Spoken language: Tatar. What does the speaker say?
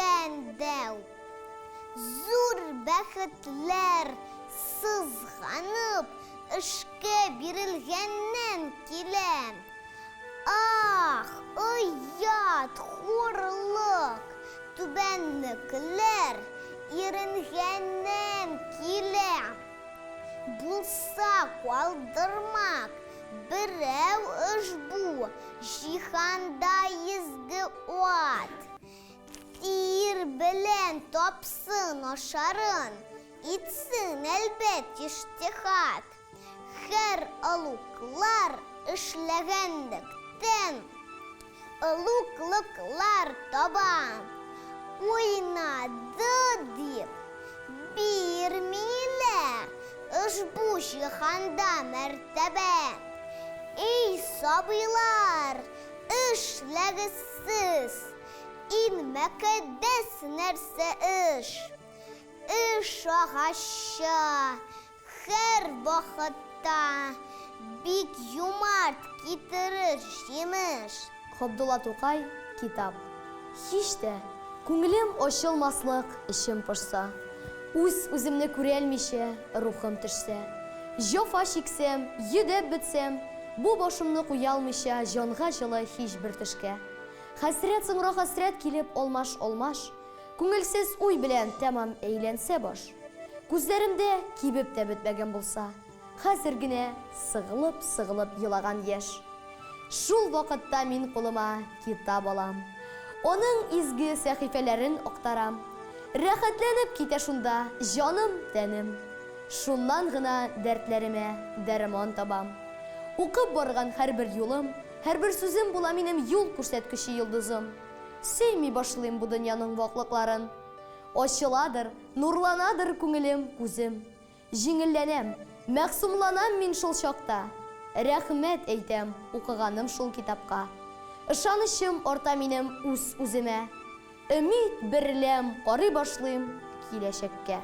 түбәндәү. Зур бәхетләр сызганып, эшкә бирелгәннән килә. Ах, оят, хурлык, түбәннекеләр иренгәннән килә. Булса калдырмак, берәү ошбу җиһанда изге ат. Тир белән тапсын ашарын, итсен әлбәт иҗтиһад. Һәр олуглар эшләгәнлектән олуглыклар таба. Уйнады дип бирмиләр ошбу җиһанда мәртәбә. Эй сабыйлар, эшләгез сез, иң мөкаддәс нәрсә эш. Эш агачы һәр вакытта бик юмарт китерер җимеш. Габдулла Тукай, китап. Һич тә күңелем ачылмаслык, эчем пошса. Үз-үземне күрә алмыйча, рухым төшсә. Җафа чиксәм, йөдәп бетсәм, бу башымны куя алмыйча, җанга җылы һичбер төшкә. Хәсрәт соңра хәсрәт килеп алмаш-алмаш, күңелсез уй белән тәмам әйләнсә баш. Күзләремдә кибеп тә бетмәгән булса, хәзер генә сыгылып елаган яшь. Шул вакытта мин кулыма китап алам. Оның изге сәхифәләрен актарам. Рәхәтләнеп китә шунда җаным, тәнем. Шуннан гына дәртләремә дәрман табам. Укып барган һәрбер юлым, һәрбер сүзем була минем юл күрсәткече йолдызым. Сөйми башлыйм бу дөньяның ваклыкларын. Ачыладыр, нурланадыр күңелем, күзем. Җиңелләнәм, мәгъсумланам мин шул чакта. Рәхмәт әйтәм укыганым шул китапка. Ышанычым арта минем үз-үземә. Өмид берләм карый башлыйм киләчәккә.